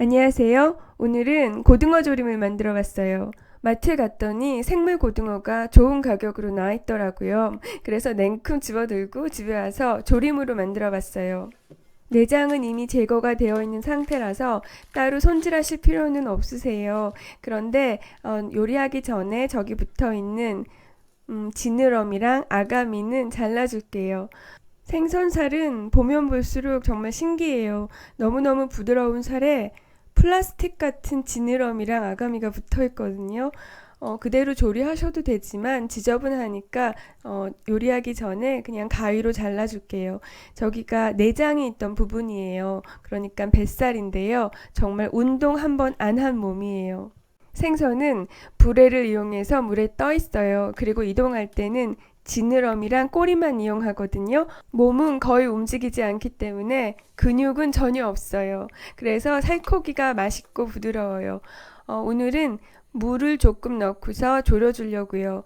안녕하세요. 오늘은 고등어 조림을 만들어 봤어요. 마트에 갔더니 생물 고등어가 좋은 가격으로 나와 있더라고요. 그래서 냉큼 집어들고 집에 와서 조림으로 만들어 봤어요. 내장은 이미 제거가 되어 있는 상태라서 따로 손질하실 필요는 없으세요. 그런데 요리하기 전에 저기 붙어 있는 지느러미랑 아가미는 잘라줄게요. 생선살은 보면 볼수록 정말 신기해요. 너무너무 부드러운 살에 플라스틱 같은 지느러미랑 아가미가 붙어 있거든요. 그대로 조리하셔도 되지만 지저분하니까 요리하기 전에 그냥 가위로 잘라줄게요. 저기가 내장이 있던 부분이에요. 그러니까 뱃살인데요. 정말 운동 한 번 안 한 몸이에요. 생선은 불에를 이용해서 물에 떠 있어요. 그리고 이동할 때는 지느러미랑 꼬리만 이용하거든요. 몸은 거의 움직이지 않기 때문에 근육은 전혀 없어요. 그래서 살코기가 맛있고 부드러워요. 오늘은 물을 조금 넣고서 졸여주려고요.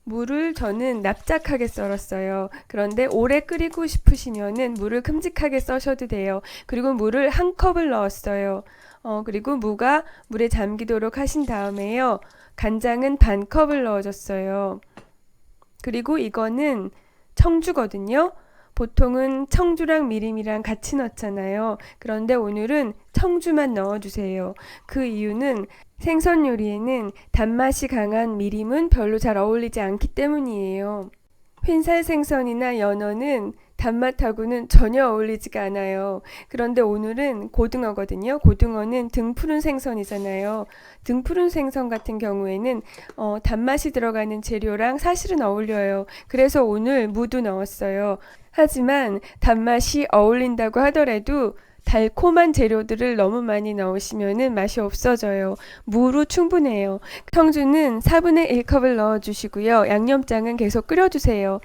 물을 저는 납작하게 썰었어요. 그런데 오래 끓이고 싶으시면은 물을 큼직하게 써셔도 돼요. 그리고 물을 한 컵을 넣었어요. 그리고 무가 물에 잠기도록 하신 다음에요. 간장은 반 컵을 넣어줬어요. 그리고 이거는 청주거든요. 보통은 청주랑 미림이랑 같이 넣잖아요. 그런데 오늘은 청주만 넣어주세요. 그 이유는 생선 요리에는 단맛이 강한 미림은 별로 잘 어울리지 않기 때문이에요. 흰살 생선이나 연어는 단맛하고는 전혀 어울리지가 않아요. 그런데 오늘은 고등어거든요. 고등어는 등푸른 생선이잖아요. 등푸른 생선 같은 경우에는 단맛이 들어가는 재료랑 사실은 어울려요. 그래서 오늘 무도 넣었어요. 하지만 단맛이 어울린다고 하더라도 달콤한 재료들을 너무 많이 넣으시면 맛이 없어져요. 무로 충분해요. 청주는 4분의 1컵을 넣어주시고요. 양념장은 계속 끓여주세요.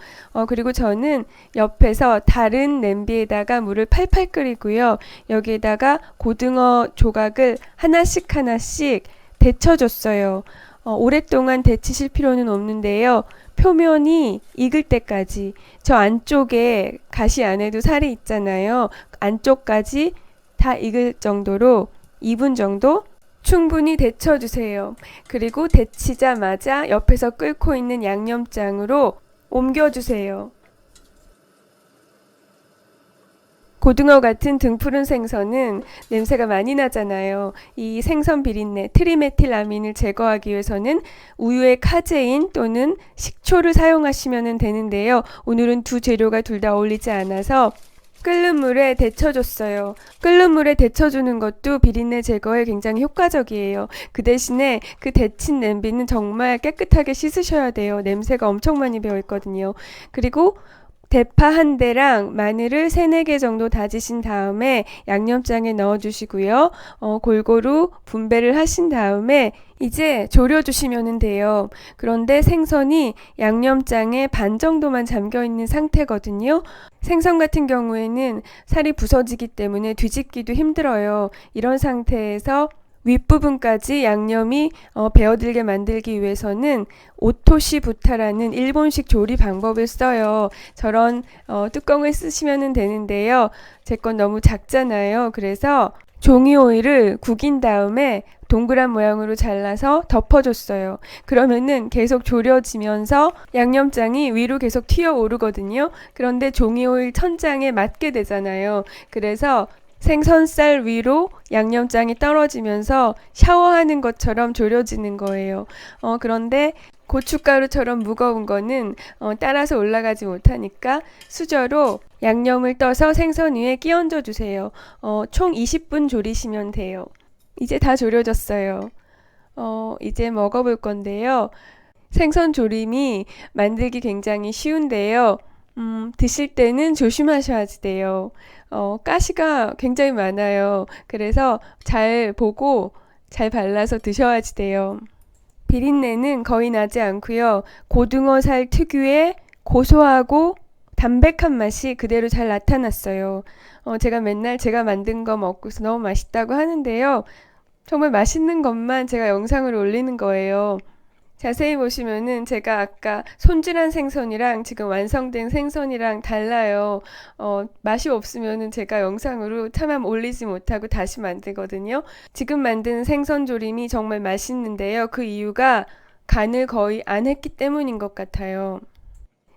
그리고 저는 옆에서 다른 냄비에다가 물을 팔팔 끓이고요. 여기에다가 고등어 조각을 하나씩 하나씩 데쳐줬어요. 오랫동안 데치실 필요는 없는데요. 표면이 익을 때까지 저 안쪽에 가시 안에도 살이 있잖아요. 안쪽까지 다 익을 정도로 2분 정도 충분히 데쳐주세요. 그리고 데치자마자 옆에서 끓고 있는 양념장으로 옮겨주세요. 고등어 같은 등푸른 생선은 냄새가 많이 나잖아요. 이 생선 비린내, 트리메틸아민을 제거하기 위해서는 우유에 카제인 또는 식초를 사용하시면 되는데요. 오늘은 두 재료가 둘 다 어울리지 않아서 끓는 물에 데쳐줬어요. 끓는 물에 데쳐주는 것도 비린내 제거에 굉장히 효과적이에요. 그 대신에 그 데친 냄비는 정말 깨끗하게 씻으셔야 돼요. 냄새가 엄청 많이 배어있거든요. 그리고 대파 한 대랑 마늘을 3, 4개 정도 다지신 다음에 양념장에 넣어주시고요. 골고루 분배를 하신 다음에 이제 졸여주시면 돼요. 그런데 생선이 양념장에 반 정도만 잠겨있는 상태거든요. 생선 같은 경우에는 살이 부서지기 때문에 뒤집기도 힘들어요. 이런 상태에서 윗부분까지 양념이 배어들게 만들기 위해서는 오토시 부타라는 일본식 조리 방법을 써요. 저런 뚜껑을 쓰시면 되는데요. 제 건 너무 작잖아요. 그래서 종이 오일을 구긴 다음에 동그란 모양으로 잘라서 덮어줬어요. 그러면은 계속 졸여지면서 양념장이 위로 계속 튀어 오르거든요. 그런데 종이 오일 천장에 맞게 되잖아요. 그래서 생선살 위로 양념장이 떨어지면서 샤워하는 것처럼 졸여지는 거예요. 그런데 고춧가루처럼 무거운 거는 따라서 올라가지 못하니까 수저로 양념을 떠서 생선 위에 끼얹어 주세요. 총 20분 졸이시면 돼요. 이제 다 졸여졌어요. 이제 먹어볼 건데요. 생선 조림이 만들기 굉장히 쉬운데요. 드실 때는 조심하셔야 돼요. 가시가 굉장히 많아요. 그래서 잘 보고 잘 발라서 드셔야지 돼요. 비린내는 거의 나지 않고요. 고등어 살 특유의 고소하고 담백한 맛이 그대로 잘 나타났어요. 제가 맨날 제가 만든 거 먹고서 너무 맛있다고 하는데요. 정말 맛있는 것만 제가 영상을 올리는 거예요. 자세히 보시면은 제가 아까 손질한 생선이랑 지금 완성된 생선이랑 달라요. 맛이 없으면은 제가 영상으로 차마 올리지 못하고 다시 만들거든요. 지금 만든 생선 조림이 정말 맛있는데요. 그 이유가 간을 거의 안 했기 때문인 것 같아요.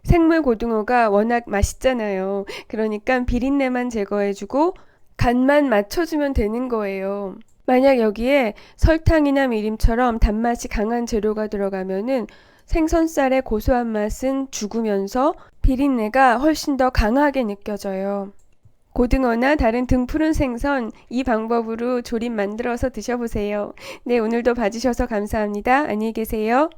생물 고등어가 워낙 맛있잖아요. 그러니까 비린내만 제거해주고 간만 맞춰주면 되는 거예요. 만약 여기에 설탕이나 미림처럼 단맛이 강한 재료가 들어가면은 생선살의 고소한 맛은 죽으면서 비린내가 훨씬 더 강하게 느껴져요. 고등어나 다른 등푸른 생선 이 방법으로 조림 만들어서 드셔보세요. 네, 오늘도 봐주셔서 감사합니다. 안녕히 계세요.